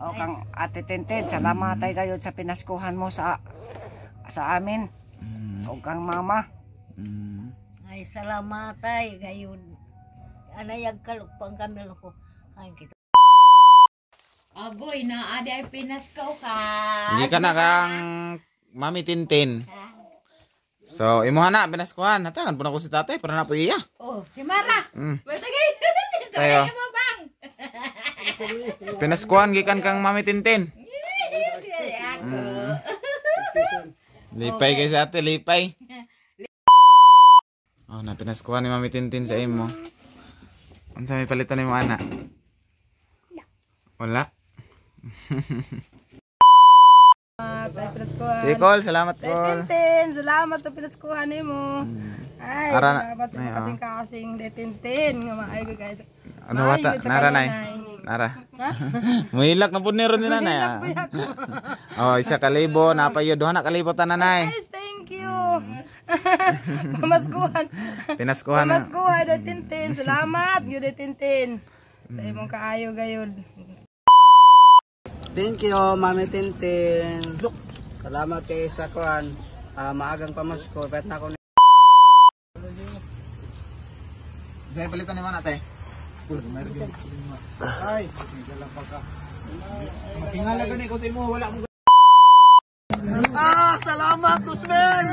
O kang Ate Tintin, salamat ay kayo sa pinaskuhan mo sa amin. O kang mama. Ay salamat ay gayon. Anayag kalupang kami ko. Ay kita. Agoy na ada ay pinaskaw ka. Hindi ka na kang Mami Tintin. So, imuha na, pinaskuhan. Natangan po na ko si tatay para na po iya. Oh, si Mara. Matagay. Tayo. Pinaskuhan, gikan kang Mami Tintin. Lipay kay sa ate, lipay. Oh, na pinaskuhan ni Mami Tintin sa imo. Ano sa may palitan ni mo, anak? Wala. Col, salamat Col. Tintin, salamat sa pinaskuhan nimo. Ay, salamat sa kasing-kasing Tintin nga maayo guys. Ano wata? Nara nay. Nara. Muhilak na pud ni ron ni nanay. Oh, 1,000 napayo duha na kalibo ta nanay. Guys, thank you. Pamaskuhan. Pinaskuhan. Pamaskuhan na Tintin. Salamat gyud Tintin. Sa imong kaayo gayud. Thank you, Mami Tintin. Salamat kay sa kuan. Maagang pamasko. Pet na ko. Saya palitan ni mana teh? Ay, dalang pagka. Makingala gani ko sa imo wala mo. Salamat Usman.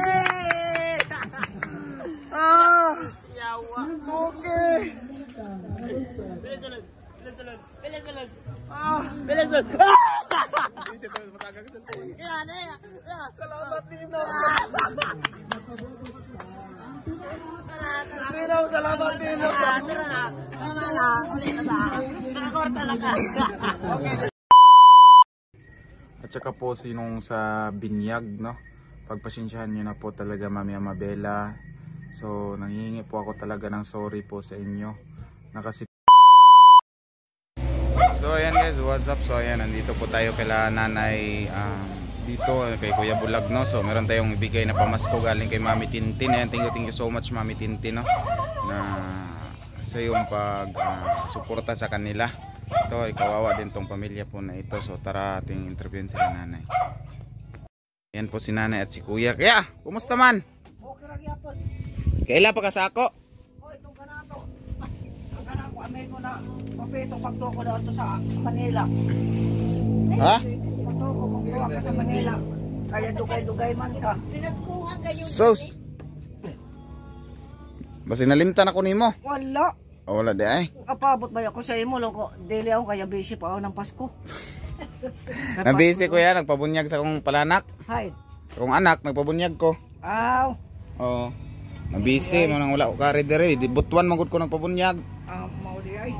Yawa. Okay. Salamat Nino. Nino, salamat Nino. At saka po sinong sa binyag, no? Pagpasensyahan nyo na po talaga Mami Amabela. So nanghihingi po ako talaga ng sorry po sa inyo. So ayan guys, what's up? So ayan, nandito po tayo kay nanay dito kay Kuya Bulag, no? So meron tayong ibigay na pamasko galing kay Mami Tintin. Ayan, thank you so much Mami Tintin, no? Na sa iyong pag suporta sa kanila. Ito ay kawawa din tong pamilya po na ito. So tara ating interviewin sila nanay. Ayan po si nanay at si kuya. Kaya, kumusta man? Okay ra gyapon. Kaila pa ka sa ako? O itong kanato. Ang kanako amay ko na papito pagtuko daw to sa Manila. Ha? Pagtuko ka sa Manila. Kaya dugay-dugay man ka. Pinaskuhan gayon. Sus. Basi nalimtan ako nimo. Wala. O wala di ay. Kapabot ba ako sa imo loko? Dili ako kaya busy pa ako ng Pasko. Nabisi ko yan, nagpabunyag sa akong palanak. Hay. Sa akong anak, nagpabunyag ko. Aw. Oo. Nabisi mo nang wala ko kari diri. Di butuan magud ko nagpabunyag. Mao di ay.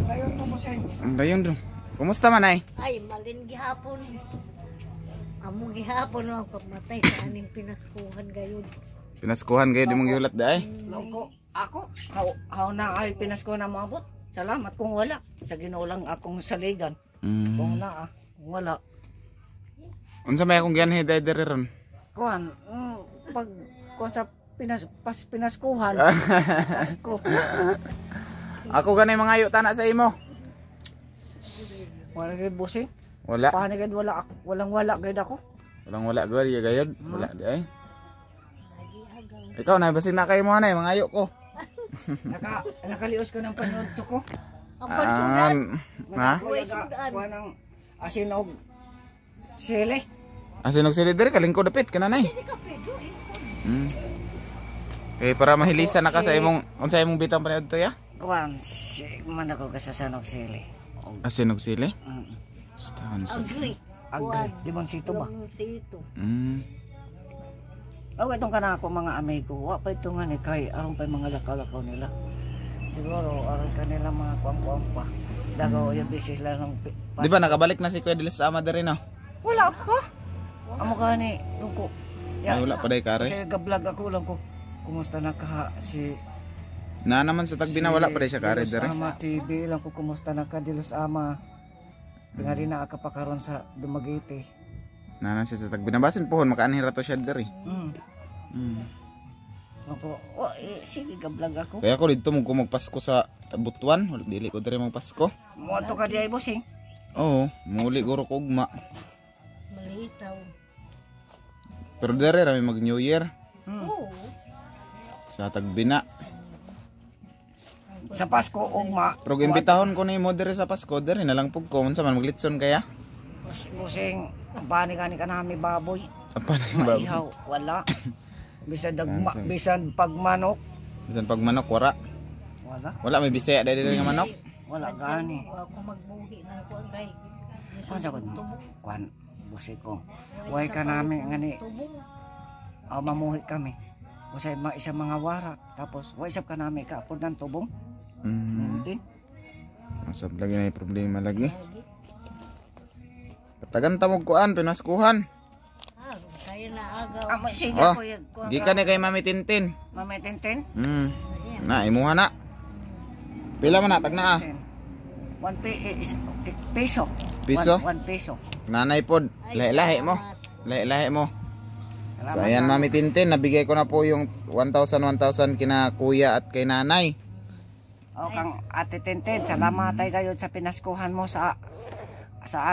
Dayon mo mo sen. Dayon do. Kumusta man ay? Ay malin gihapon. Amo gihapon ako matay sa aning pinaskuhan gayon. Pinaskuhan kayo di mong giulat di ay? Loko. Ako, how na ay Pinasko na maabot. Salamat kung wala. Sa Ginoo lang akong saligan. Kung na kung wala. Unsa may akong gianhi diri ron? Kuan, pag kuan sa pinaskuhan. Pasko. Ako ganay mangayo tana sa imo. Wala gid busing. Wala. Panigad wala gid ako. Walang wala gari gayod. Wala di ay. Ikaw na basin na kay mo na mangayo ko. Nakalios ko ng panood to ko. Ang pansudan. Ha? Kuan ang asinog sili. Asinog sili diri kalingko dapit kananay. Eh para mahilisan na ka sa imong unsa imong bitang panood to ya? Kuan man ako kasasanog sili. Asinog sili? Stahan sa. Agri. Limonsito ba? Limonsito. Aw itong kana ako mga amigo, wa pa ito nga ni kay aron pa mga lakaw-lakaw nila. Siguro aron kanila mga kuang-kuang pa. Dagaw yung bisis lang ng Di ba nakabalik na si Kuya Dilis sa ama diri no? Wala pa. Amo gani luko. Ay wala pa day kare. Kasi gablog ako lang ko. Kumusta na ka si Na naman sa Tagbina wala pa day siya kare diri. Ama TV lang ko kumusta na ka Dilos ama. Tingali na ka pa karon sa Dumaguete. Nanan siya sa Tagbina basin pohon makaanhira to siya diri. Ako, sige gablag ako. Kaya ako dito mo magpasko sa Butuan, dili ko dire magpasko. Mo to ka di ay bossing. Oo, muli guro ko ugma. Malitaw. Pero dire ra may mag New Year Oo. sa Tagbina. Sa Pasko ugma. Pero imbitahon ko nimo dire sa Pasko, dire na lang pug ko unsa man maglitson kaya. Bossing, bani gani ka nami baboy. Apa na ba? Maihaw, wala. Bisan pagmanok, Bisan pag manok wala. wala. Wala may bisaya dahil nga manok. Wala gani. Ako magbuhi ng kuan kay. Kung sa kuan, bossing ko. Way ka namin ngani, Tubong. mamuhi kami. Usay isa mga wara, tapos way isap ka namin kaapod ng tubong. Din. Asap lagi na problema lagi. Katagan ta mo kuan pinaskuhan. Kaya na agaw. Amo sige Oh, ko yun. gikan ni kay Mami Tintin. Mamay tintin. Na imuha na. Pila man na tag naa. 1 peso. Piso? 1 peso. Nanay pod, lahi-lahi mo. Lahi-lahi mo. So ayan Mami Tintin, nabigay ko na po yung 1,000 kina kuya at kay nanay. O kang Ate Tintin, salamat tayo kayo sa pinaskuhan mo sa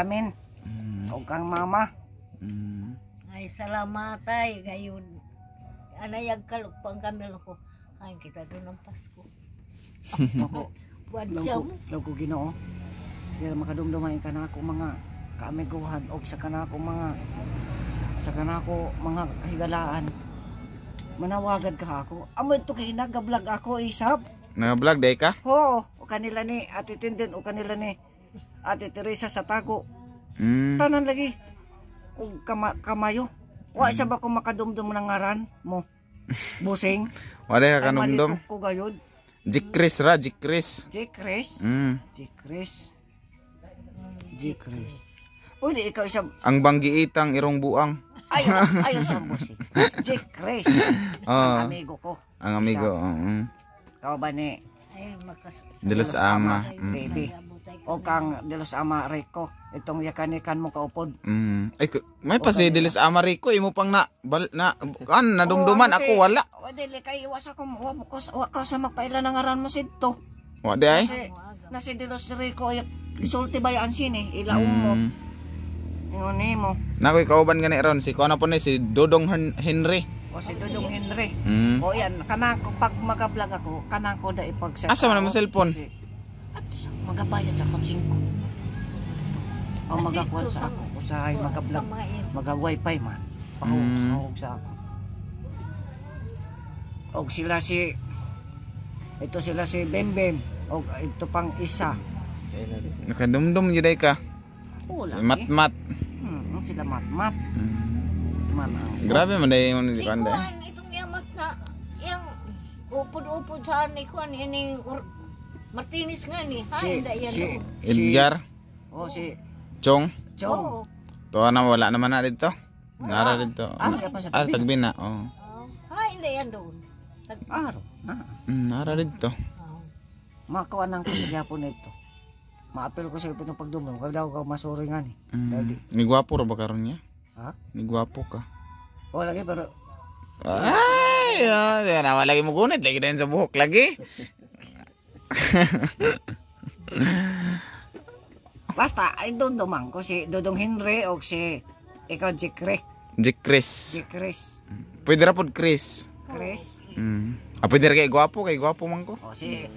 amin. O kang mama. Ay salamat ay gayon. Anayag kalupang kami ko. Ay kita doon ng Pasko. Ako, Wadyaw. logo Ginoo. Sige makadumdumahin ka na ako mga kaamiguhan o sa kanako mga higalaan. Manawagan ka ako. Amo ito kay nagablag ako isab. Nag-vlog day ka? Oo, o kanila ni Ate Tintin o kanila ni Ate Teresa sa Tago. Tanan lagi. O kamayo. Wa isa ba ko makadumdum ng ngaran mo? Busing. Wala ka kanumdum. Ko gayud. Jikris ra, Jikris. Jikris. Jikris. Jikris. Pwede ikaw isa. Ang banggiitang irong buang. Ayaw sa busing. Jikris. Ang amigo ko. Ang amigo. Kau ba ni Ay makas. De los Ama. baby? O kang De los Ama Rico. Itong yakanikan mo kaupod. Ay, may pa si Dilis Amarico, imo pang nadumduman ako wala. O dili kay iwas ako wa ka sa magpaila ng ngaran mo sidto. Wa di ay. Kasi nasi De los Rico isulti bayan sini ilaom mo. Ingon nimo. Nakoy kauban gani ron si kuno po ni si Dodong Henry. O si Dudong Henry. O yan kanang ko pag magablog ako kanang ko da ipagsa. Asa man mo cellphone? At magabayad sa akong 5. O magakuan sa ako usahay magablog. Maga-wifi man. Pahog sa ako. Og sila si Bembem. Og ito pang isa. Nakadumdum jud ay ka. Wala. Matmat. Sila matmat. Man ang Grabe man day mo di Si kanda. Juan, itong yamat na, yung upod-upod sa ni Juan, ining Martinez nga ni, ha, hindi yan. Edgar, si Chong. Chong. Oo. Tuwa na wala naman na dito. Nara dito. Kaya pa sa tabi. Tagbina. Oh. Ha, hindi yan doon. Aro. Nara dito. Makawanan ko sa gyapon nito. Maapil ko sa ipinong pagdumdum. Kaya daw ka masuri nga ni. Ni gwapo ra ba karon niya? Ha? Ni gwapo ka. O lagi pero Ay, na lagi mo gunit lagi din sa buhok lagi. basta ay dumduman ko si Dodong Henry o si ikaw Jikris. Chris. Pwede ra pod Chris. Chris. Pwede ra kay gwapo man ko. O si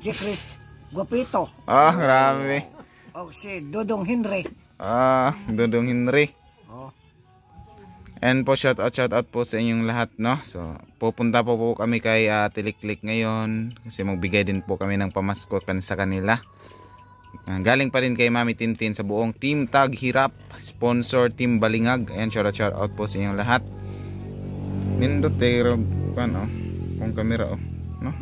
Chris Guapito. Grabe. O si Dodong Henry. Dodong Henry. Oh. And po shout out po sa inyong lahat, no. So pupunta po kami kay Tiliklik ngayon kasi magbigay din po kami ng pamasko sa kanila. Galing pa rin kay Mami Tintin sa buong Team Tag Hirap, sponsor Team Balingag. Ayan, shout out po sa inyong lahat. Nindot kung kamera no.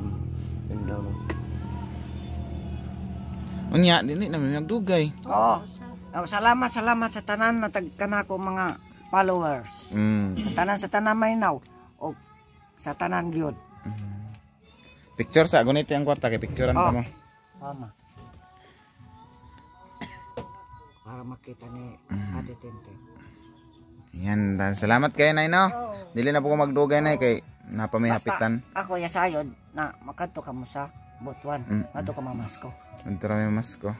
Unya dili na may nagdugay. Salamat sa tanan na tagkanako mga followers. Sa tanan Maynaw o sa tanan gyud. Picture sa gunit ang kwarta kay picturean ka mo. Tama. Para makita ni Ate Tintin. Yan, salamat kay Nay no. Dili na po ko magdugay Nay kay napamihapitan. Ako yasayod na makadto ka mo sa Butuan. Ato ka mamasko. Adto ra may masko.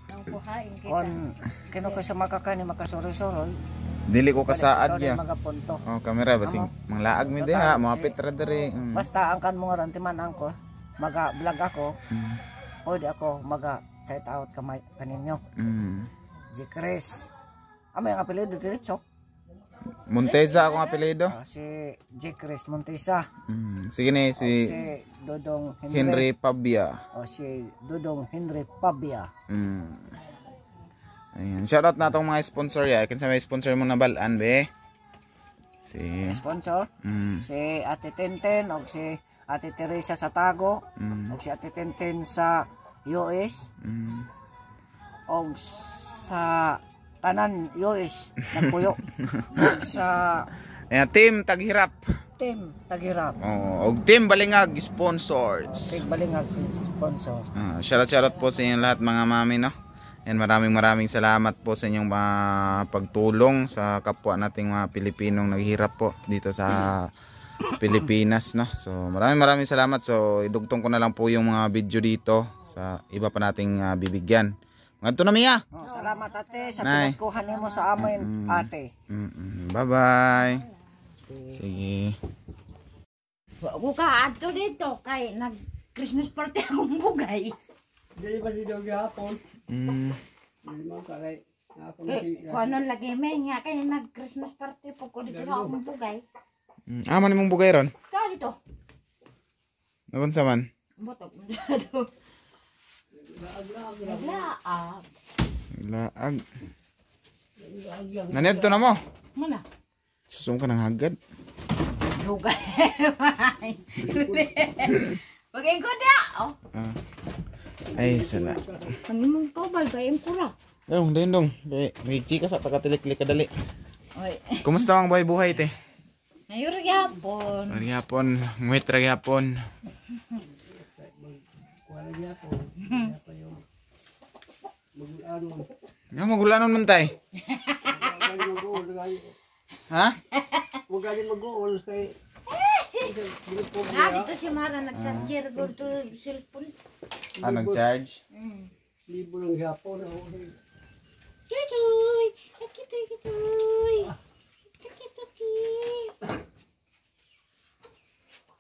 Ang kuhain kita. Kon kino ko sa makakani makasoroy-soroy. Dili ko kasaad ya. Mga punto. Oh, kamera basing manglaag mi diha, mapit ra diri. Basta ang kan mo nga rantiman ko, maga-vlog ako. Pwede ako maga-shout out kaninyo. G. Chris. Amo yung apelido diretso. Monteza akong apelyido. Si G. Chris Montesa. Sige ni si Dodong Henry Pabia. si Dodong Henry Pabia. Ayan. Shoutout na itong mga sponsor ya. Kinsa may sponsor mo na balaan be? Si Sponsor? Si Ate Tenten o si Ate Teresa sa Tago o si Ate Tenten sa US o sa Tanan US nagpuyo sa ayan, Team Taghirap. Team Taghirap. Oh, og Team Balingag sponsors. Team Balingag sponsor. Shoutout po sa inyo lahat mga mami no. And maraming salamat po sa inyong pagtulong sa kapwa nating mga Pilipinong naghihirap po dito sa Pilipinas no. So maraming salamat. So idugtong ko na lang po yung mga video dito sa iba pa nating bibigyan. Ngadto na Mia. Salamat ate sa pinaskuhan nimo sa amin ate. Bye-bye. Sige. Ako ka ato dito kay nag Christmas party akong bugay. Dili ba si daw gihapon? Dili mo kay Kung ano lagi may nga kay nag Christmas party po ko dito sa akong bugay. Man imong bugay ron? Ka dito. Nakunsa man? Botok mo dito. Laag. Nanito na mo. Mana? Susung ka ng hagad. Bugay. Bagay ko dia. Oh. Ay, sala. Ano mong kabal kayong kura? Dong. May chika sa takatilik-lik kadali. Oy. Kumusta ang buhay te? Ngayon gyapon. Magyapon, muwit ra gyapon. Magulanon man tay. Ha? Huwag galing mag-uol kay Dito si Mara nag-charger go to cellphone. Nag-charge? libo ng gihapon. Tutoy! Kitoy!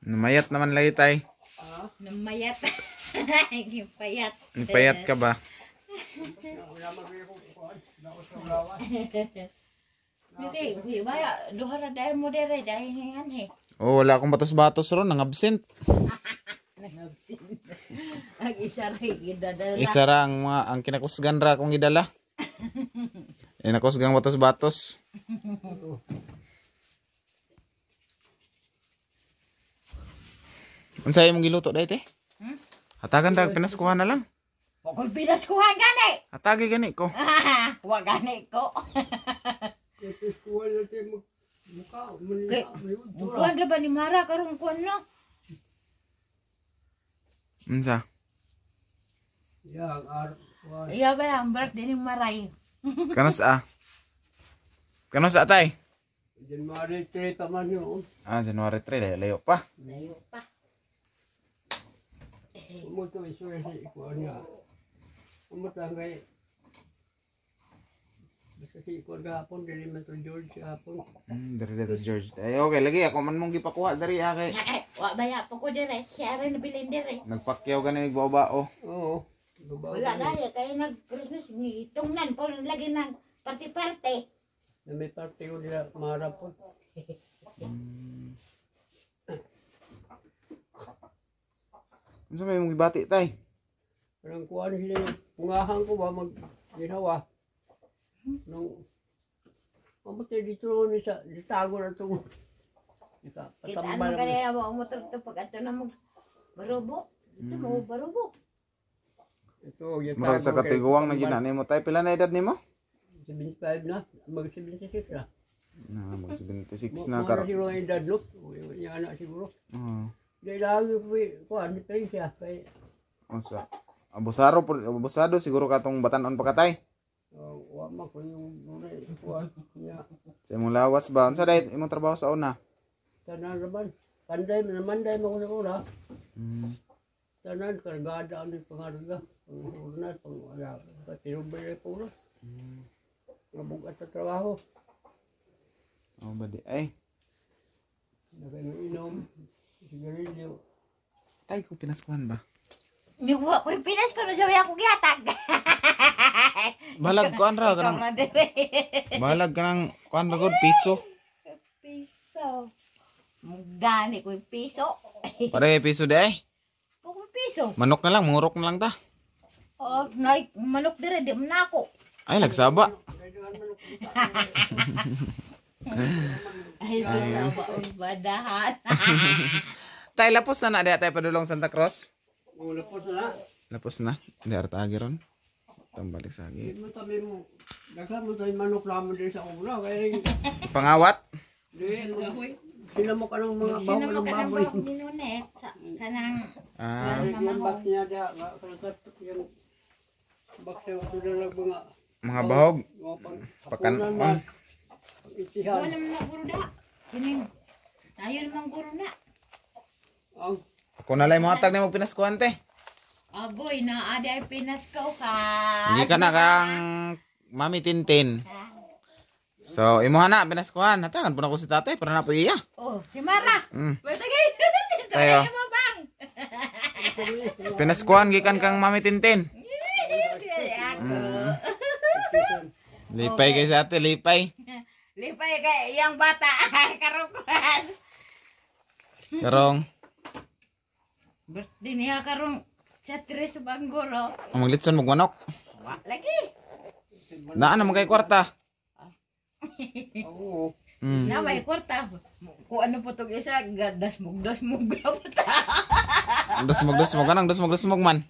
Namayat naman lagi tay. Namayat. Yung payat. Nipayat ka ba? Okay, baya duhara dahil mo dere dahil hingan he. Oh, wala akong batos-batos ron, nang absent. Ang isa ra gidadala. Isa ra ang kinakusgan ra akong idala. Nakusgang batos-batos. Unsay imong giluto dai te? Hatagan tag pinaskuhan na lang. Kung pinaskuhan gani. Hatagi gani ko. Wa gani ko. Kuan ra ba ni Mara karong kuan no? Unsa? Iya ba ang birthday ni Maray. Kanos tay? January 3 pa man yun. January 3 layo pa. Layo pa. Umuto isura sa ikuan nga. Umuto hanggang basta si ikuan gahapon, dili man to George gahapon. Dari dito George. Okay, lagi ako man mong gipakuha dari kay. Wa baya pa ko dire. Siya rin nabilin dire. Nagpakyaw gani nagbabao. Oo. Wala dali kay nag Christmas ni tungnan po lagi nang party-party. Na may party ko nila Mara po. Unsa may mong gibati tay? Parang kuan sila yung pungahan ko ba mag-ginawa. Nung mamatay dito ni sa ditago na itong Kita ano kanina mo motor to pag ato na mo barubo. Ito mo barubo. ito yung Murag sa katiguang na ginani mo tay. Pila na edad nimo? 75 na, mag-76 na. Mag 76 na Mara karo. siguro ang edad, look. Yung anak siguro. Dahil lagi po kuan, di pa rin siya. Kaya, Unsa? Abusado siguro katong batanon pa katay. wa Wama ko yung muna kuan niya. Sa imong lawas ba? Unsa dahil imong trabaho sa una? Tanan naman. Panday namanday mo ko sa una. Mm. Tanan kargada ang pangarga. Pangurna pang wala. Tinubay ko na. Nabugat sa trabaho. Oh, badi ay. Nagainom. Sigarilyo. Tay ko pinaskuhan ba? Niwa ko yung Pinas ko na sabi ako gihatag. Balag kuan ra Ikaw kanang na dire. balag kanang kuan ra gud piso. Piso. Gani ko yung piso. Pare piso di ay. Kung piso. Manok na lang, murok na lang ta. Oh, nay manok dire di man ako. Ay nagsaba. Ay, gusto ba ang badahan? Tay lapos na di tay padulong Santa Cruz. Wala po na. Lapos na. Di arta agi ron. Tambalik sa agi. Mo tabi mo. Daghan mo tayo manok lamang din sa una. Kaya Pangawat. di. Sila mo ka ng mga Sino baboy mo ng ka nang baboy. bawang ninunet? Kanang Ah, Yung box niya dia. Kalasat yung box niya. Ito na lang mga bahog. Pakan Pakan- man. ko Isihan. naman na guro da. Kining tayo naman guro na. Ang Ako na lang mga tag na magpinaskuhan te. Agoy na adi ay pinaskaw ka. Hindi ka na kang Mami Tintin. So, imuha na, pinaskuhan. Hatangan po na ko si tatay para na po iya. Oh, si Mara. Batagay. Tayo. Tayo mo bang? Pinaskuhan, gikan kang Mami Tintin. Ako. Lipay kay sa ate, lipay. Lipay kay iyang bata. Karukuhan. Karong, Birthday niya karong sa tres banggolo. ang maglitson magmanok. Lagi. Naan naman kay kwarta. oo. Na may kwarta. Kung ano po itong isa, dasmog Dasmog, anang dasmog man.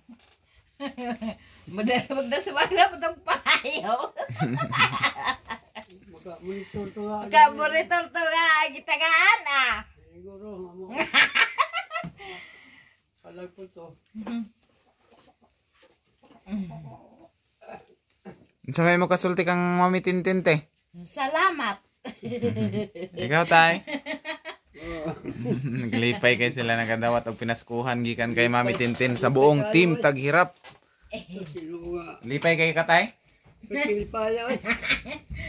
Dasmog na po itong pahayaw. Monitor to nga. Kaburitor to nga, gitagaan ah. Siguro mo. Kalag po to. Sabay mo kasulti kang Mami Tintin te. Salamat. Ikaw tay. Naglipay kay sila nagadawat og pinaskuhan gikan kay Mami Tintin sa buong team taghirap. Sino nga. Lipay kay katay. Pagkilipaya eh.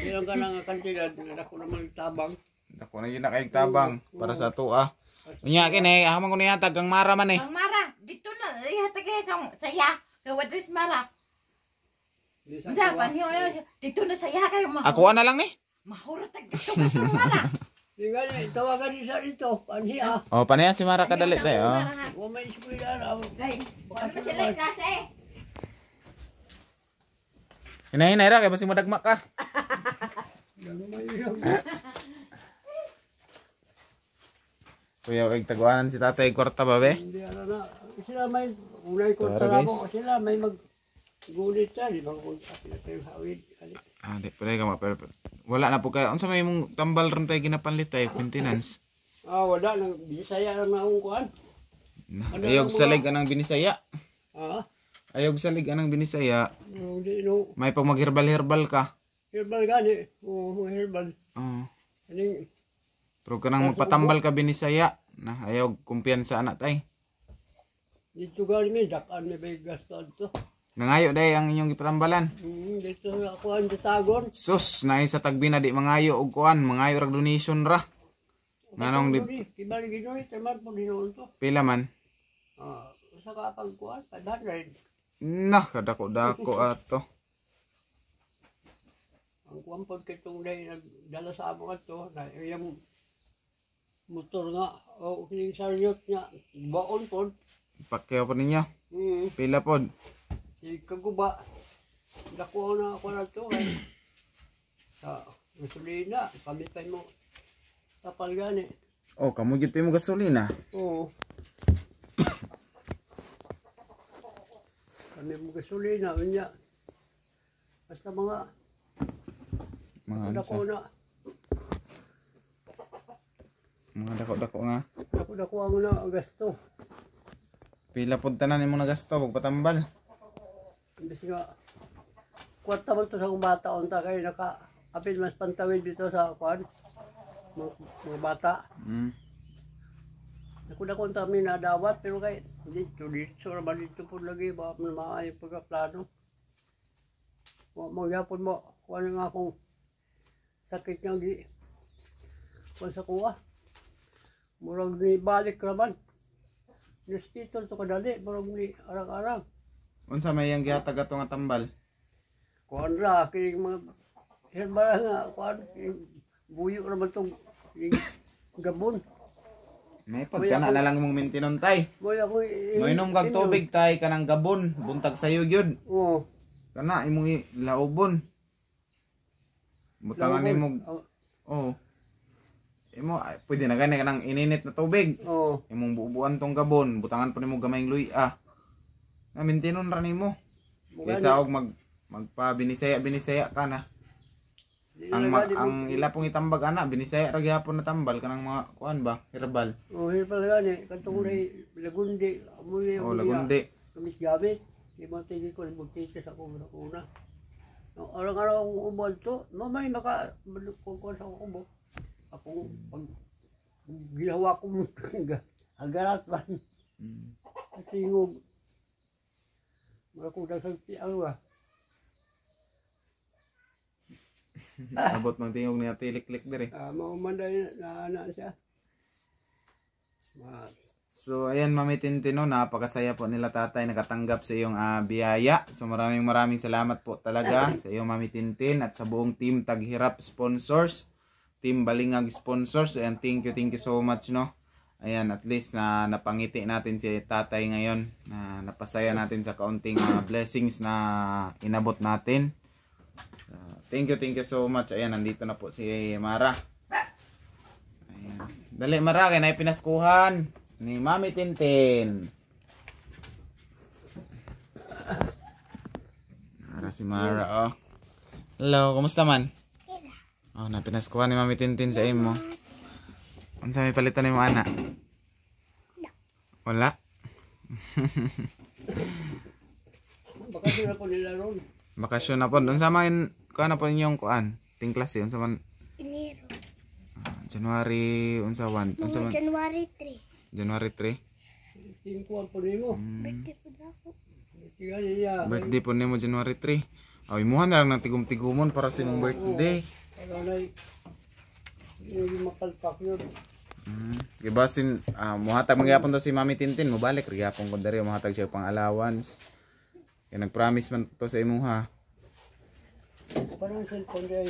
Ilang ka nang kantidad. Ako naman tabang. Ako na yun na kay tabang para sa tuwa. Unya kini ahman ko niya tagang Mara man eh. Ang Mara, dito na, ihatagay kang saya. Kawadris Mara. Japan, dito na saya kayo mahurot. Ako na lang ni. Mahurot ang gusto Mara. Di nga niya, tawagan niya sa dito. Panhi ah. Oh, panaya si Mara kadalit eh. Oh. Huwag may eskwela na. Guys, ano ba sila yung klase? Hinahinay ra kay basi madagma ka. Kuya, wag taguanan si tatay kwarta ba be? Hindi ano na. Sila may unay ko Tara, guys. trabaho. Sila may mag-gulit na. Di ba kung sila kayo hawid. Ah, di pala ka pero wala na po kayo. Unsa may mong tambal ron tay ginapanlit tay maintenance. Ah, wala. Bisaya lang na akong kuhan. Ayog salig anang binisaya. Ah, Ayog salig anang binisaya. hindi no. May pag magherbal-herbal ka. Herbal gani. Oo, herbal. Oh. Aning, Pero kanang magpatambal ka binisaya na ayog kumpiyansa anak tay. dito gani may dakan may bigas to. Nangayo day ang inyong ipatambalan. Dito na kuhan sa tagon. Sus, naay sa tagbi na di mangayo og kuan, mangayo rag donation ra. Nganong di Kibali ginoy, taman po dinoon to. pila man? Ah, sa kapag kuhan, 500. Nah, kadako-dako ato. Ang kuhan po kitong day nagdala sa amo to, na yung motor nga, o kining saryot nga, baon po. Pakyaw po ninyo. Pila pod. Si Kaguba, dako na ako na to, kay sa gasolina, pamipay mo, tapal gani. Oh, kamu gito mo gasolina. Oo. Kami mo gasolina, unya. Basta mga dako na. Mga dako-dako nga. Dako ang na gasto. Pila pod tanan imong nagasto pag patambal. Imbes nga, Kwarta man to sa kong bata unta kay naka-apil mas pantawid dito sa kuan. Mga bata. Nakuda-kun kami nadawat pero kay dito raman dito po lagi ba maayong pagkaplano. Magyapon mo kung ano nga akong sakit nga gi kung sa kuha. Murag ni balik raman. Hospital to kadali, murag ni arang-arang. Unsa may yang gihatag ato nga tambal? Kuan ra kining mga herbal nga kuan buyo raman tong gabon. May pagkana na lang mong mintinon tay. Boy ako Moinom kag tubig tay kanang gabon, buntag sayo gyud. Oo. Kana imong laubon. Butangan nimo. Oh. Imo pwede na gani kanang ininit na tubig. Oo. Imong bubuan tong gabon, butangan pa nimo gamayng luya. Na mintinon ra nimo. Kaysa og magpa-binisaya ka na. Ang ila pong itambag ana binisaya ra gyapon na tambal kanang mga kuan ba herbal. Oh, herbal gani katong lagundi amoy. Oh, lagundi. Kamis gamit. Ibang tingin ko bukti sa una. No, araw-araw ang ubod to, mamay maka sa kubo. Ako pag ginawa ko agarat ba. Tingog. Mura ko daw sa ano ba. Abot man tingog niya tilik-lik dire. Maumanday na siya. So ayan Mami Tintin, no, napakasaya po nila tatay nakatanggap sa iyong biyaya. So maraming salamat po talaga sa iyong Mami Tintin at sa buong team Taghirap sponsors, team Balingag sponsors. Ayan, thank you so much, no. Ayan, at least na napangiti natin si tatay ngayon, na napasaya natin sa kaunting blessings na inabot natin. Thank you so much. Ayan, nandito na po si Mara. Ayan. Dali Mara, kaya na pinaskuhan ni Mami Tintin. Mara si Mara, oh. Hello, kumusta man? Oh, napinaskuhan ni Mami Tintin sa imo. Ano sa may palitan ni mo, ana? Wala? Bakasyon na po nila ron. Bakasyon na po. Doon sa mga kuan na po ninyong kuan? Ting klase, unsa man? Enero. January, unsa man? January 3. January 3. Tingkuhan po nimo. Birthday po na ako. Birthday po nimo January 3. Ay, imuhan na lang ng tigum-tigumon para sa imong birthday. Alay. Yung makalpak yun. Gibasin, muhatag mangyapon to si Mami Tintin, mobalik gyapon ko dari muhatag siya pang allowance. Kaya nag-promise man to sa imo ha. Parang cellphone day.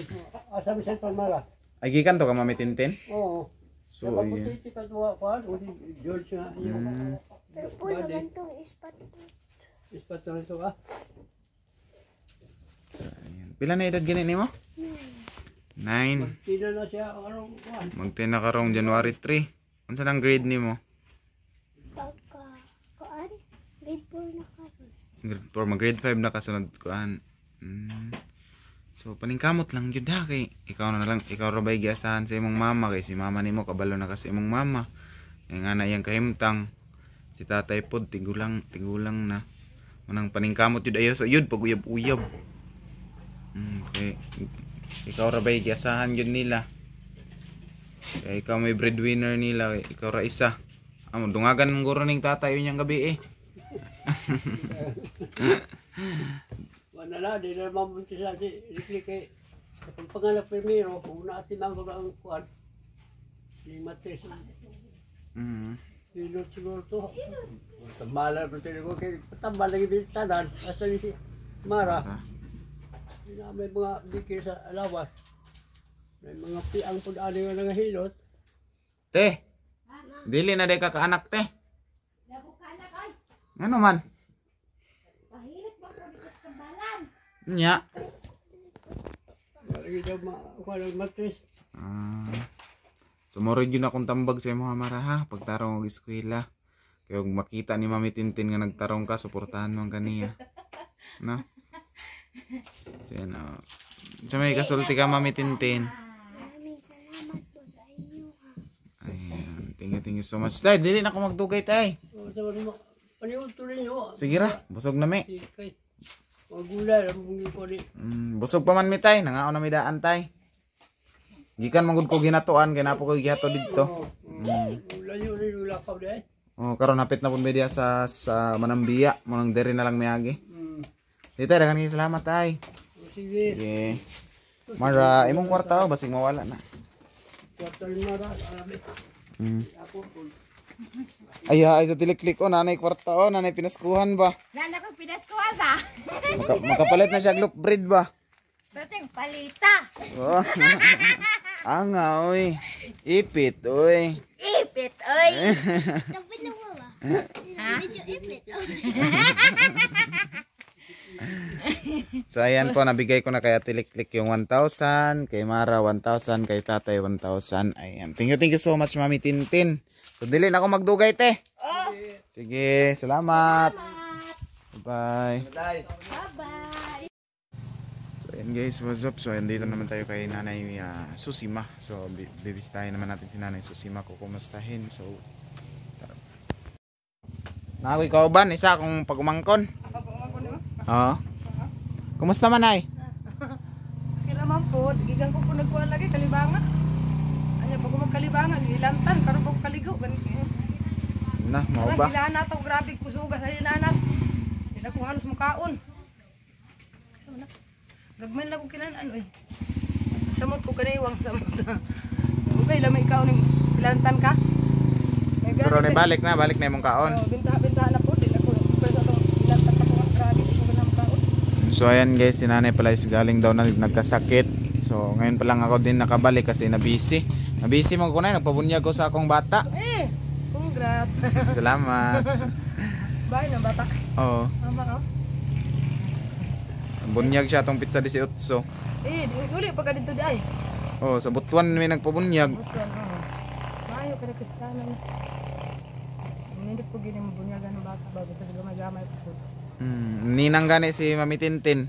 Asa mi cellphone Mara? Ay gikan to ka Mami Tintin? Oo. So, yeah. Ka tuwa kuan, o si George nga yung Pero po naman itong ispat po. ispat na ito ah. Pila na edad gani nimo? 9. Tina na siya anong kuan. Magtin na karong January 3. Unsa nang grade nimo? Pagka, kuan, grade 4 na kami. Grade 4, mag-grade 5 na kasunod kuan. So paningkamot lang gyud ha kay ikaw na lang, ikaw ra bay giasahan sa imong mama kay si mama nimo kabalo na kasi imong mama. Kay nga na iyang kahimtang si tatay pod tigulang na. Manang paningkamot yun ayo so yun pag uyab-uyab. Okay. Ikaw ra bay giasahan yun nila. Kaya ikaw may breadwinner nila, ikaw ra isa. Amo dungagan mong guro ning tatay yun yung gabi eh. Wala na, di na mamunti sa si Ricky kay kung pangalap primero, una atin ang ang kuan. Si Mates. Sino siguro to? Tambala pa tayo ko kay tambal lagi bintanan. Asa ni si Mara. May mga dikir sa alawas. May mga piang pud ani nga nangahilot. Te. Dili na day ka kaanak te. Ano man? Nya. Lagi daw kuan ang Mates. Sumurod yun akong tambag sa mga Mara ha, pagtarong og eskwela. Kaya kung makita ni Mami Tintin nga nagtarong ka, suportahan mo ang kaniya. No? So yan o. Sa may kasulti ka Mami Tintin. Maraming salamat po sa inyo ha. Ayan, thank you so much. Tay, dili na ako magdugay tay. Paniud to ninyo. Sige ra, busog na me. Kay Magulay lang mong ipon eh. Busog pa man mi tay, nangaon na mi daan tay. Gikan mangud ko ginatuan kay napo ko gihato didto. Layo rin ulakaw na eh. Oh, karon hapit na pud media sa Manambiya, mo nang diri na lang miagi. Dito daghang salamat tay. Sige. Sige. Mara imong kwarta basig mawala na. Kwartal na ra. Ako po. Ay sa tilik-lik nanay kwarta nanay pinaskuhan ba? Nana ko pinaskuhan ba? Makapalit na siya loaf bread ba? Dating palita. Oh. Anga oy. Ipit oy. Ipit, oy. Tapos mo ba? Medyo ipit. So ayan po, nabigay ko na kay Tilik-Lik yung 1,000, kay Mara 1,000, kay Tatay 1,000. Ayan. Thank you so much Mami Tintin. So dili na ako magdugay te. Sige, salamat. Bye. Bye-bye. So ayan guys, what's up? So ayan, dito naman tayo kay Nanay Susima. So bibisitahin naman natin si Nanay Susima kung kumustahin. So Nakoy kauban, isa akong pagumangkon. Oo. Kumusta man ay? Kira man po, gigang ko nagkuha lagi kalibangan. Anya pag magkalibangan, gilantan karon ko kaligo Na, mao ba? Ilana to grabe kusuga sa ilana. Hindi ko halos mukaon. Gagman lang ko kinaan oy. Samot ko kaniwang samot. Okay, lamay ikaw ning ilantan ka. Pero balik na imong kaon. Oh, binta na po din ako. Pero sa tong ilantan pa ko grabe ko ganang kaon. So ayan guys, si Nanay pala is galing daw na nagkasakit. So ngayon pa lang ako din nakabalik kasi na-busy. Na-busy mo ko na, nagpabunyag ko sa akong bata. Congrats. Salamat. Bye na bata. Oo. Mama ko. Bunyag siya tong pizza 18. Uli pagka dito di ay. Oh, sa butuan may nagpabunyag. Butuan, mayo kada kasana na. Hindi po gini mabunyagan ng bata bago sa gamay-gamay po. Ninang gani si Mami Tintin.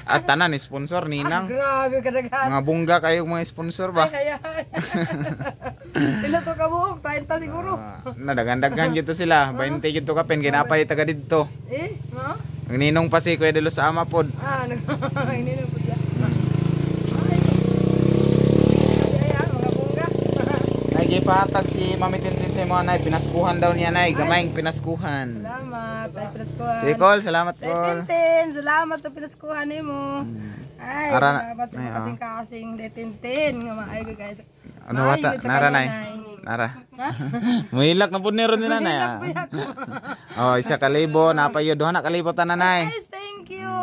At tanan sponsor ninang. Grabe kadaghan. Mga bungga kayo mga sponsor ba? Ay. Sila to kabuok, tayo ta siguro. Nadagan-dagan dito sila. 20 dito ka pen ginapay taga dito. Ma? Ang ninong pa si Kuya de los Ama pod. Ininom po siya. Ay, mga bungga. Nagipatag si Mami Tintin sa mga nay, pinaskuhan daw niya nay, gamayng pinaskuhan. Salamat, ay pinaskuhan. Si Col, salamat Col. Tintin, salamat sa pinaskuhan mo. Ay, Ara- salamat sa ay, kasing-kasing Tintin. Nga maayos guys. Ano wata? Nara nay. Nara. Muhilak na pud ni ron ni nanay. Oh, isa kalibo na payo duha na kalibo ta nanay. Yes, thank you.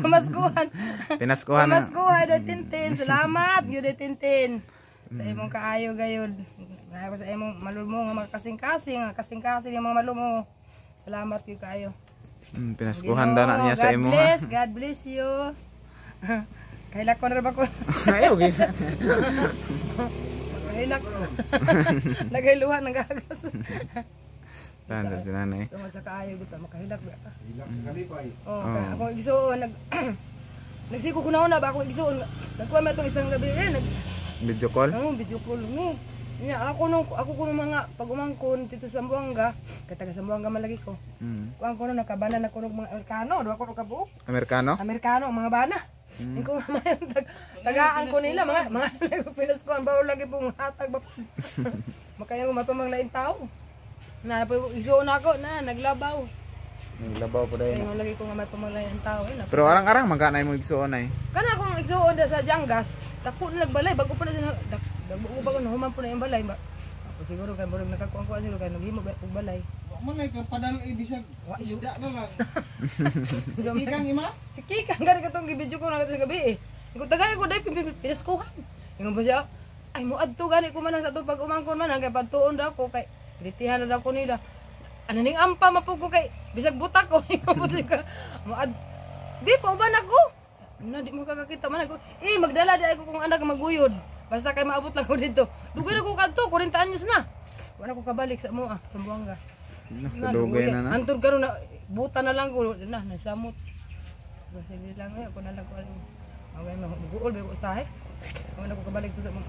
Pamaskuhan. Pinaskuhan. Pamaskuhan na Tintin. Salamat, gyud Tintin. Sa imong kaayo gayud. Sa imong malumo nga mga kasing-kasing yung mga malumo. Salamat gyud kaayo. Pinaskuhan daw na niya sa imo. God bless you. Kailak ko na ba ko? Ayaw gid. Kailak ko. Nagailuhan ng gagas. Tanda si nanay. Tungod sa kaayo dito makahilak ba ka? Hilak kalipay. Oh, ako igsuon nagsiko ko na ba ako igsuon. Nagkuha man tong isang gabi Video call? Video call no. Nya ako kuno mga pagumangkon dito sa Sambuanga, kay taga Sambuanga malagi ko. Kuan ko no nakabanan ako ng mga Amerikano, do ako kabuok. Amerikano mga bana. Iko tagaan ko nila mga pinaskuhan ba lagi pong hatag ba. Makaya mapamang lain tao. Na po igsuon ako na naglabaw. Naglabaw pa dayon. Ngayon lagi ko nga mapamang lain tao Pero arang-arang magkanay mo igsuon ay. Kana akong igsuon sa Jangas, tako na nagbalay bago pa na sila bago ba ko nahuman po na yung balay ba. Ako siguro kay burog nakakuan sila kay naghimo ba og balay. Wa man ay padal ibisag isda na lang. Kikang ima? Si Kikang gani katong gibidyo ko na sa gabi eh. Iko tagay ko dai pinaskuhan. Ingon ba siya? Ay mo adto gani ko man sa to pag umangkon man kay pagtuon daw ko kay kritihan na daw ko nila. Ano ning ampa mapugo kay bisag butak ko. Ingon ba siya? Mo ad di pa uban ako. Na di mo kakakita man ako. Magdala di ako kung anak maguyod. Basta kay maabot lang ko dito. Dugay na ko kadto 40 anyos na. Wala ko kabalik sa mo sa Buanga. Kadugay na na. Antod karon na buta na lang ko na nasamot. Basta di lang ako na lang ko. Okay mo guol ba ko usahay. Wala ko kabalik to sa mo.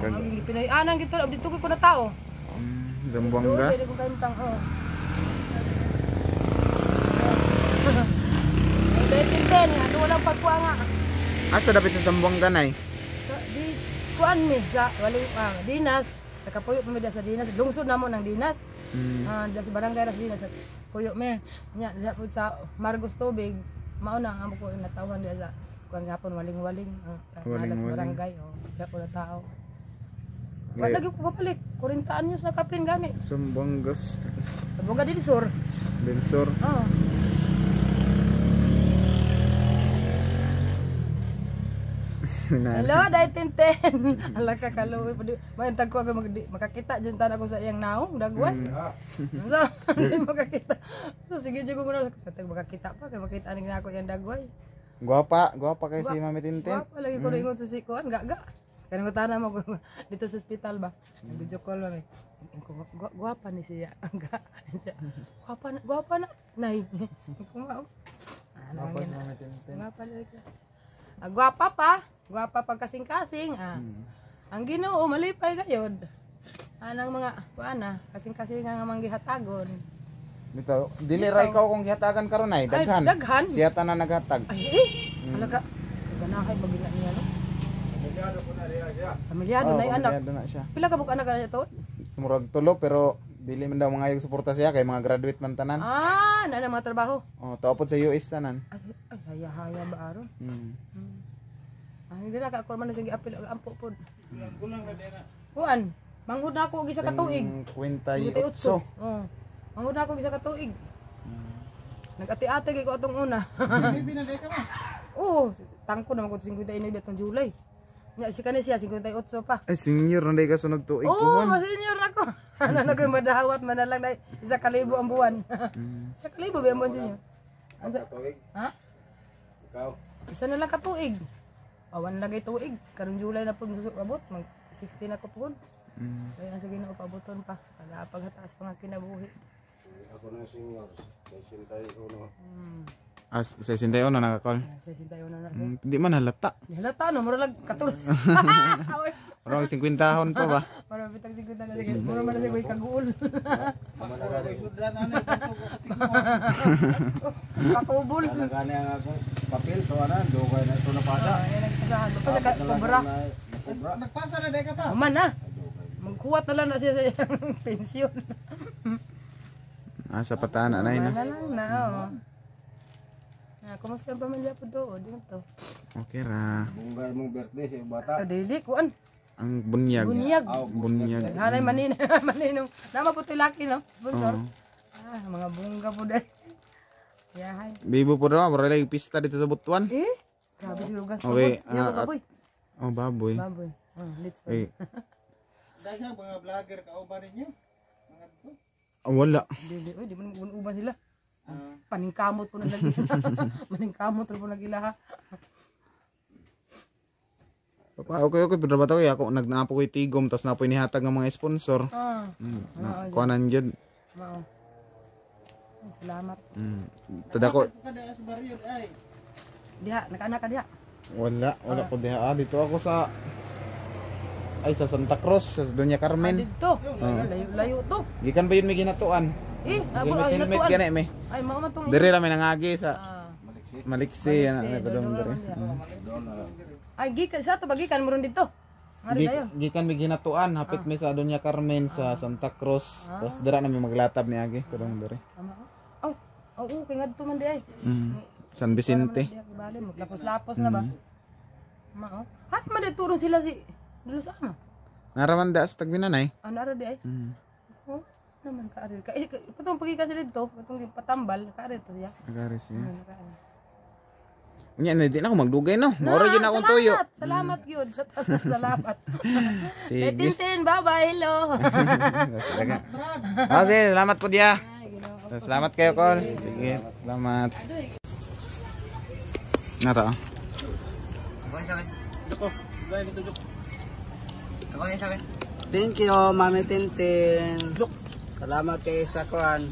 Ang gipinay anang gito dito ko na tao. Zambuanga. Dito ko kantang kuha nga. Asa dapat sa Sambuanga nay? Sa di kuan mi sa waling dinas. Nakapuyo pa mi sa dinas. Lungsod namo ng dinas. Da sa barangay sa dinas. Puyo mi. Nya diha pud sa Margos Tubig. Mao na ang ko natawhan diha sa kuan gapon waling-waling. Sa barangay diha po na tao. Wala lagi ko kapalik. 40 anyos na kapin gani. Sambuanga Sambuanga dili sur. Bensor. Hello, Day Tintin. Ala ka kaluwi pa di. Maintag ko ako makakita dyan tan ako sa iyang naong dagway. So, hindi makakita. So sige jud ko muna katag makakita pa kay makita ning nako iyang dagway. Gwapa kay si Mami Tintin. Wala lagi ko ingon sa sikuan, gaga. Kanang utana mo dito sa ospital ba. Video call mami. Gwapa ni siya. Aga. Gwapa na. Nay. Kumao. Gwapa ni Mami Tintin. Gwapa lagi. Gwapa pa. Gwapa pag kasing-kasing. Ang Ginoo malipay gayod. Anang mga kuana, kasing-kasing nga manggihatagon. Bitaw, dili ra ikaw kung gihatagan karon ay daghan. Daghan. Siya tanan naghatag. Ay, alaga. Ganahay bagina niya no. Pamilyado na yung anak. Pamilyado na siya. Pila ka bug anak na ito? Murag tulo pero dili man daw mga yung suporta siya kay mga graduate man tanan. Na mga trabaho. Tuapod sa US tanan. Ay, haya ba aron? Hindi na ka ako man na sige apil ampo pod. Kulang na din na. Kuan, mangud na ako gisa ka tuig. 58. Mangud na ako gisa ka tuig. Nag-ati-ati kay ko atong una. Baby na day ka ba? Oo, tangko naman ko 59 atong July. Nya si kanay siya 58 pa. Ay senior na day ka sunod tuig Oo, puhon. senior na ko. Ano na ko madawat man na lang dai 1,000 ang buwan. 1,000 ba ang buwan senior? Tuig. Ha? Ikaw. Isa na lang ka tuig. Awan lagay tuig. Karong July na po abot. Mag 16 na ko po. Kaya sa Ginoo pabuton pa. Kaya paghataas pa nga kinabuhi. Ako na senior. 61. 61 na nakakol. 61 na. Hindi man halata. Halata no, mura lang katulos. Parang 50 tahon pa ba? Para bitag 50 na sige. Mura man na sige kaguol. Sudan ano Pakubol. gani ang ako papel so ana dugay na ito na pada. Ayan ang kasahan. Basta ka kubra. Nagpasa na day ka pa. Aman na. Magkuwat na lang na siya sa pensyon. Sa pataan anay na. Wala lang na. Kumusta ang pamilya po doon? Dito. Okay ra. Bunggay mong birthday sa bata. Dili, kuan. Ang bunyag. Bunyag. Hanay maninong. Nama po ito laki, no? Sponsor. Mga bunga po dahil. Yahay. Bibo po daw, mura lang pista dito sa Butuan. Grabe si Rugas. Okay. Baboy. Baboy. Baboy. Let's go. Okay. Dahil sa mga vlogger kauban ninyo. Mga to. Wala. Dili, di mo uban sila. Paningkamot po na lagi. Paningkamot po na gila ha. Okay, pero ba tayo ako nagnapo ko'y tigom tas napoy nihatag ng mga sponsor. Kuanan gyud. Oo. Salamat. Tada ko. Kada sa barrio ay. Diha, naka-anak ka diha. Wala ko diha. Dito ako sa sa Santa Cruz, sa Doña Carmen. Dito. Layo to. Gikan ba yun may ginatuan? Helmet gani me. Ay, mga matong Dire ra may nangagi sa Maliksi ana na kadong dire. Ay, gikan sa to bagikan mo ron dito. Ngari dayon. Gikan may ginatuan hapit mi sa Doña Carmen sa Santa Cruz. Tas dira na may maglatab ni agi kadong dire. Oo, kay ngadto man di ay. San Vicente. Bali, maglapos-lapos na ba? Mao. Hat man turong sila si dulo sa ama. Naraman da sa tagbinanay. Ara di ay. Oh, naman ka ari. Patong pagikan sila dito, patong patambal ka ari to siya. Nagari siya. Unya na di na ako magdugay no. Moro gyud akong tuyo. Salamat gyud. Salamat. Sige. Tintin, bye-bye. Hello. Sige, salamat po dia. Salamat kayo, Col. Sige, salamat. Nara. Thank you, Mami Tintin. Salamat kay Sakwan.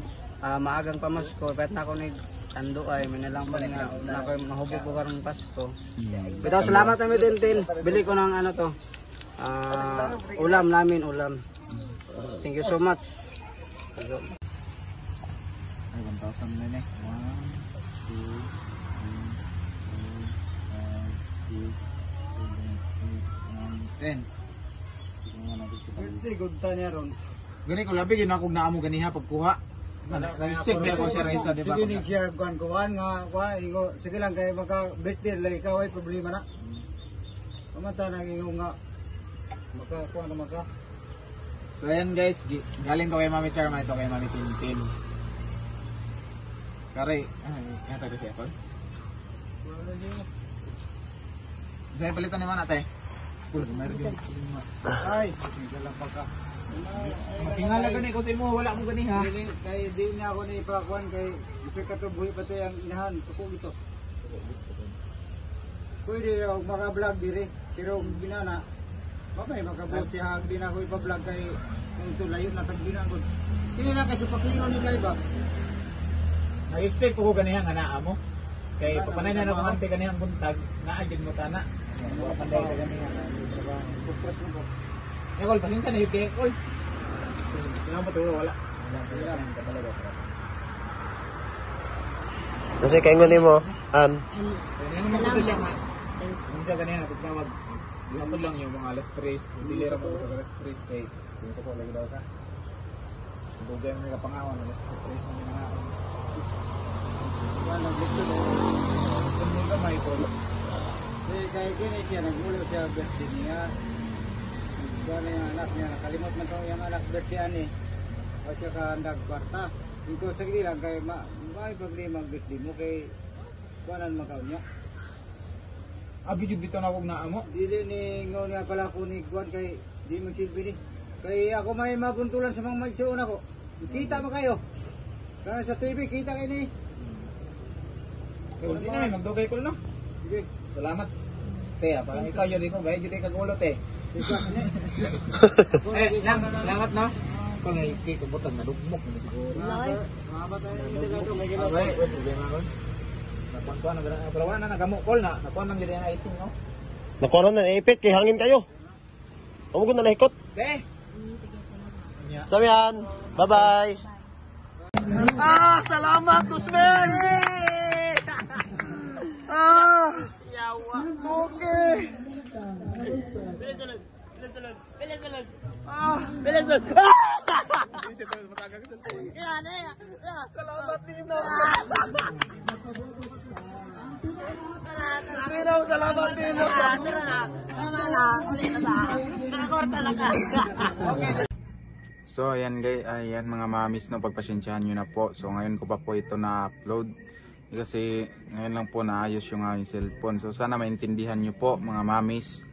Maagang pamasko, kahit na ako ni Ando ay minalang pa nga na ako mahubog ko karong Pasko. Pero salamat Mami Tintin. Bili ko ng ano to. Ulam namin, ulam. Thank you so much. Ay, 1,000 na eh. 1, 2, 3, 4, 5, 10. Hindi, good ta niya ron. Gani ko labi yun akong naamo ganiha pagkuha. Nag-expect ba ko siya Risa, di ba? Sige ni siya kuan nga ingo sige lang kay maka birthday lay ikaw ay problema na. Pamata na ingo nga maka kuan na maka. So ayan guys, galing to kay Mami Charma, ito kay Mami Tintin. Kare, yan tayo siya, Paul. Saya palitan naman natin. Ay, lang pagka. Tingala gani ko sa imo, wala mo gani ha. Dili kay di na ako ni ipakuan kay isa ka to buhi pa to ang inahan suko ito. Pwede raw maka-vlog diri, pero ginana babay maka-vlog siya di na ako ipa-vlog kay ito layo na tagbinan ko. Kini na kay supakino ni kay ba. Nag-expect ko ganiha nga naa mo. Kay papanay na ako ante ganiha buntag, naa jud mo tana. Wala panday ka ganiha. Pupres mo ko. Ekol, pasensya na yung Ekol. Sino mo tulo, wala. Kasi kaingon mo, An. Kaya naman ko siya nga. Kung siya ganyan, pagtawag, hapon lang yung mga alas 3. Dili ra mo sa alas 3 kay sinusuko lagi daw ka. Bugay mo nila pangawan, alas 3 na nangawan. Wala gusto do. Kung mo gamay ko. Kay kini siya nagulo siya birthday niya. Gana yung anak niya, nakalimot na ito yung anak birthday ani. O siya ka handag kwarta. Ikaw sa lang kay may problema ang birthday mo kay kuanan makaw niya. Abi jud bitaw na kog naa mo. Dili ni ngaw niya pala po ni kuan kay di mo silbi ni. Kay ako may mabuntulan sa mga magsuon ako. Kita mo kayo. Kana sa TV kita kayo ni. Kung di na magdugay ko no. Sige. Salamat. Te, pa ikaw yun ko, gaya jud kag ulo te. Salamat no. Kung ay kikubutan na dugmok na siguro. Salamat tayo. Okay, wait, problema ko. Napantuan na ganang perawan na nagamukol na. Nakuha nang gid na icing no. Nakuha na naipit, kay hangin kayo. Umugod na nahikot. Te. Samihan. Bye-bye. Salamat, Kusmen! Okay. Salamat din na. Salamat din na. So ayan guys, ayan mga mamis no, pagpasensyahan nyo na po. So ngayon ko pa po ito na-upload kasi ngayon lang po naayos yung aking cellphone. So sana maintindihan nyo po mga mamis,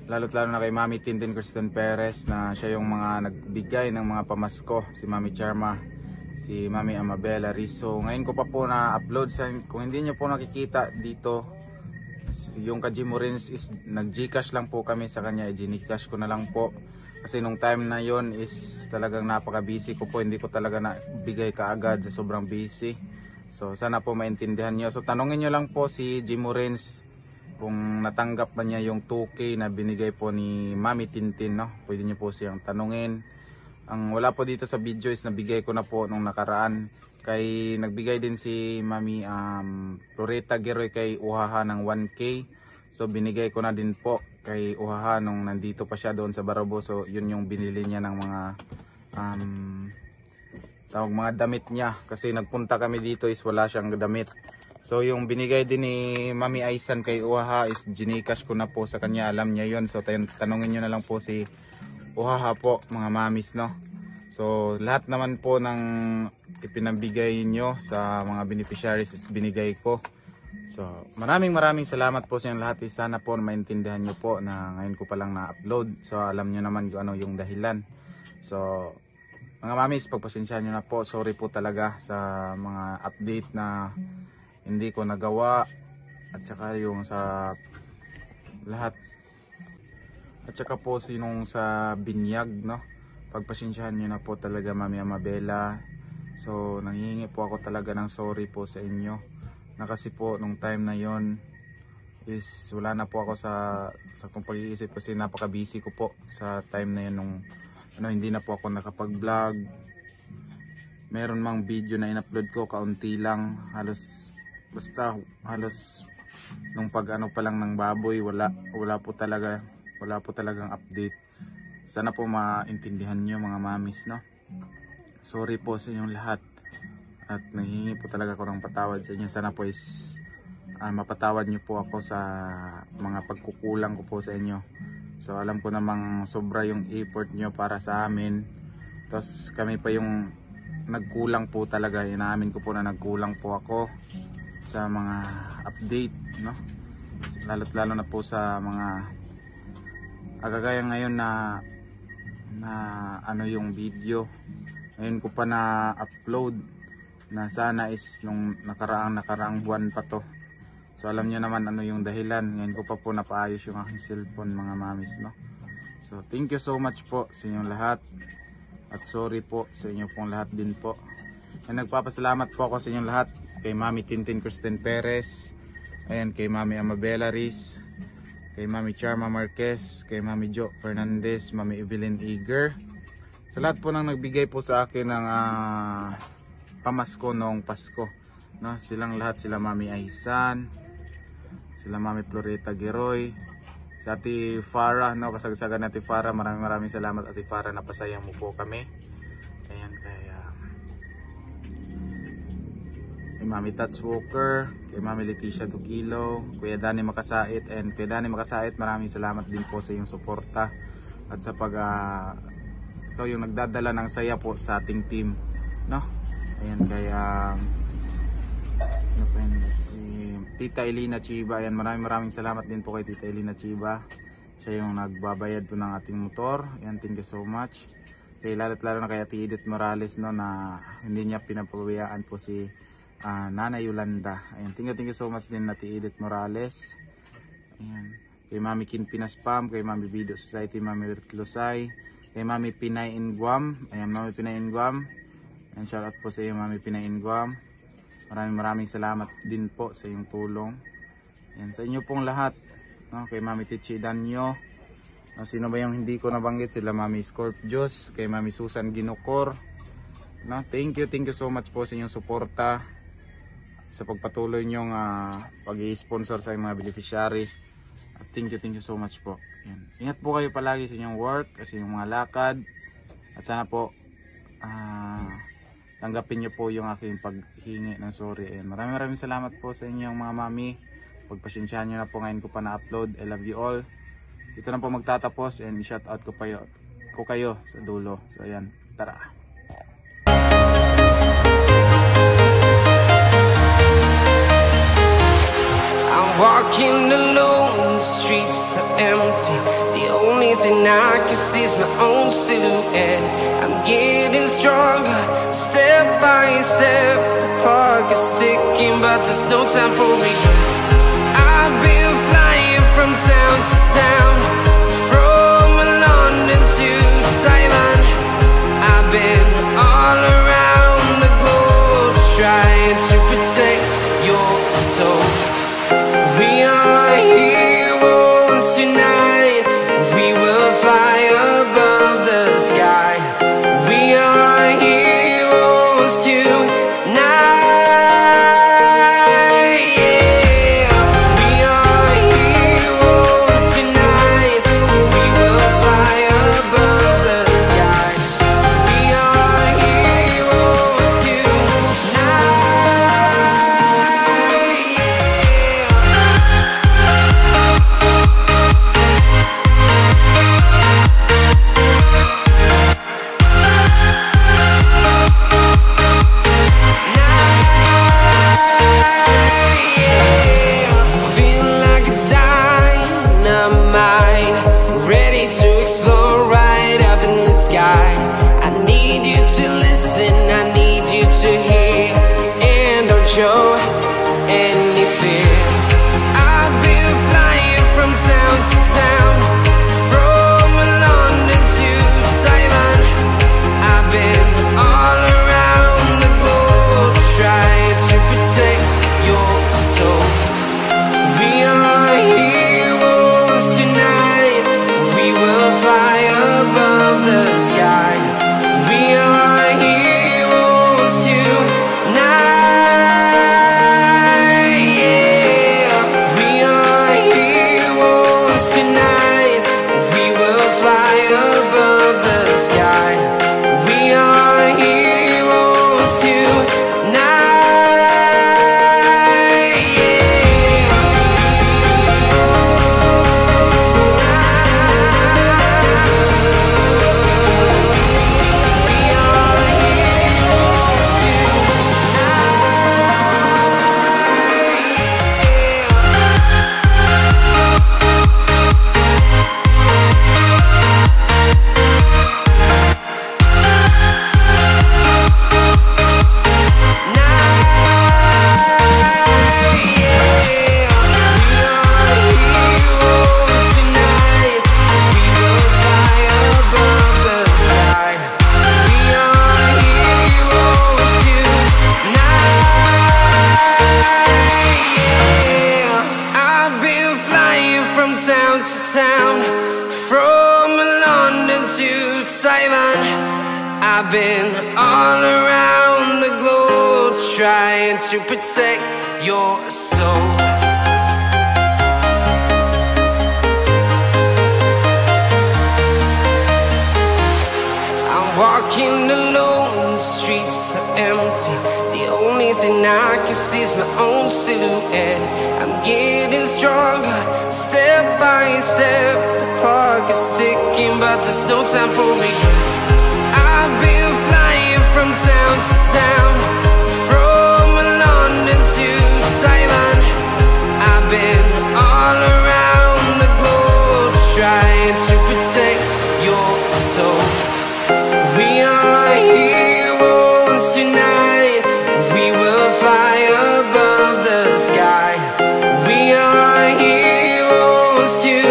lalo't lalo na kay Mami Tintin Kristen Perez na siya yung mga nagbigay ng mga pamasko, si Mami Charma, si Mami Amabela Rizzo. Ngayon ko pa po na-upload. Kung hindi nyo po nakikita dito, yung Kajimorins is nag-Gcash lang po kami sa kanya, i-Gcash ko na lang po. Kasi nung time na yon is talagang napaka-busy ko po, hindi ko talaga nabigay kaagad, sobrang busy. So sana po maintindihan nyo. So tanongin nyo lang po si Jimorins kung natanggap ba niya yung 2K na binigay po ni Mami Tintin, no? Pwede nyo po siyang tanungin. Ang wala po dito sa video is nabigay ko na po nung nakaraan. Kay nagbigay din si Mami Floreta Geroy kay Uhaha ng 1K. So binigay ko na din po kay Uhaha nung nandito pa siya doon sa Barabo. So yun yung binili niya ng mga mga damit niya. Kasi nagpunta kami dito is wala siyang damit. So yung binigay din ni Mami Aisan kay Uhaha is Gcash ko na po sa kanya. Alam niya yun. So tanungin nyo na lang po si Uhaha po mga mamis, no. So lahat naman po ng ipinabigay nyo sa mga beneficiaries is binigay ko. So maraming salamat po sa inyo lahat. Sana po maintindihan nyo po na ngayon ko palang na-upload. So alam nyo naman kung ano yung dahilan. So mga mamis, pagpasensyahan nyo na po. Sorry po talaga sa mga update na hindi ko nagawa. At saka yung sa lahat. At saka po sinong sa binyag, no. Pagpasensyahan nyo na po talaga Mami Amabela. So nanghihingi po ako talaga ng sorry po sa inyo. Na kasi po nung time na yon is wala na po ako sa kung pag-iisip kasi napaka-busy ko po sa time na yun nung hindi na po ako nakapag-vlog. Meron mang video na in-upload ko, kaunti lang, halos nung pag ano pa lang ng baboy, wala po talagang update. Sana po maintindihan nyo mga mamis, no? Sorry po sa inyong lahat at nanghihingi po talaga ako ng patawad sa inyo. Sana po is mapatawad nyo po ako sa mga pagkukulang ko po sa inyo. So alam ko namang sobra yung effort nyo para sa amin, tapos kami pa yung nagkulang po talaga. Inaamin ko po na nagkulang po ako sa mga update, no? Lalo't lalo na po sa mga agagaya ngayon na ano yung video. Ngayon ko pa na upload, na sana is nung nakaraang buwan pa to. So alam niyo naman ano yung dahilan. Ngayon ko pa po napaayos yung aking cellphone mga mamis, no? So thank you so much po sa inyong lahat. At sorry po sa inyo pong lahat din po. And nagpapasalamat po ako sa inyong lahat. Kay Mami Tintin Kristen Perez, ayan, kay Mami Amabela Riz, kay Mami Charma Marquez, kay Mami Jo Fernandez, Mami Evelyn Eager. Sa lahat po nang nagbigay po sa akin ng pamasko noong Pasko, no? Silang lahat, sila Mami Aisan, sila Mami Floreta Geroy, si Ate Farah, no? Kasagsagan Ate Farah, maraming salamat Ate Farah, napasayang mo po kami. Ayan, kay Mami Tats Walker, kay Mami Leticia Duquilo, Kuya Danny Makasait, and Kuya Danny Makasait, maraming salamat din po sa iyong suporta at sa pag ikaw yung nagdadala ng saya po sa ating team, no? Ayan, kaya si Tita Elina Chiba, ayan, maraming salamat din po kay Tita Elina Chiba. Siya yung nagbabayad po ng ating motor. Ayan, thank you so much. Kay lalo na kay Ate Edith Morales, no, na hindi niya pinapabayaan po si Nanay Yolanda. Ayan, thank you so much din Ate Edith Morales. Ayan, kay Mami Kin Pinaspam, kay Mami Bido Society, Mami Lusay, kay Mami Pinay in Guam. Ayan, Mami Pinay in Guam. Ayan, shout out po sa iyo Mami Pinay in Guam. Maraming salamat din po sa iyong tulong. Ayan, sa inyo pong lahat, no? Kay Mami Tichi Danyo, sino ba yung hindi ko nabanggit, sila Mami Scorpios, kay Mami Susan Ginocor, no? Thank you so much po sa inyong suporta, sa pagpatuloy nyong pag-i-sponsor sa mga beneficiary. Thank you so much po. Ayan. Ingat po kayo palagi sa inyong work, kasi yung mga lakad, at sana po tanggapin nyo po yung aking paghingi ng sorry. Ayan. Maraming salamat po sa inyong mga mami. Pagpasensyahan nyo na po, ngayon ko pa na-upload. I love you all. Dito na po magtatapos, and shout out ko kayo sa dulo. So ayan, tara. Walking alone, the streets are empty. The only thing I can see is my own silhouette. I'm getting stronger, step by step. The clock is ticking, but there's no time for regrets. I've been flying from town to town, from London to Taiwan. I've been all around the globe, trying to protect your soul. We are heroes tonight. We will fly above the sky. We are heroes tonight. Yeah. We are heroes tonight. We will fly above the sky. We are heroes tonight. Show any fear. I've been flying from town to town, from London to Taiwan. I've been all around the globe, trying to protect your soul. We are heroes tonight. We will fly above the sky. We are heroes tonight. We town, from London to Taiwan. I've been all around the globe trying to protect your soul. I'm walking alone, the streets are empty. The only thing I can see is my own silhouette. I'm getting stronger, step by step. The clock is ticking, but there's no time for regrets. I've been flying from town to town, from London to Taiwan. I've been all around the globe trying to protect your soul. We are heroes tonight. We will fly above the sky. We are heroes tonight.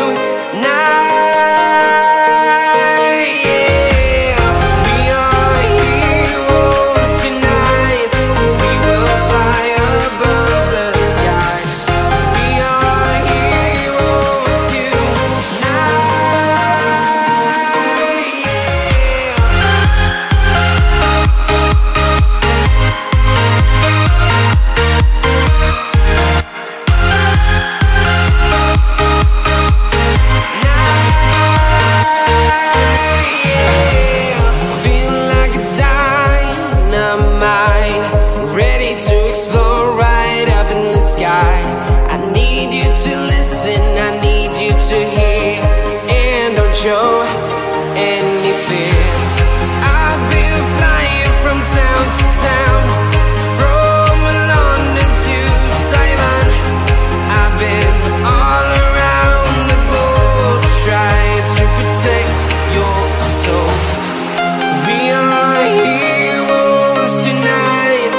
I need you to listen, I need you to hear, and don't show any fear. I've been flying from town to town, from London to Taiwan. I've been all around the globe trying to protect your soul. We are heroes tonight.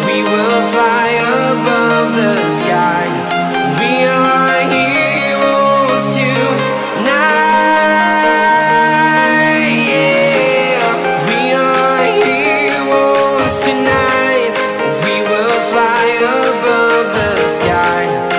We will fly above the sky. We are heroes tonight. Yeah. We are heroes tonight. We will fly above the sky.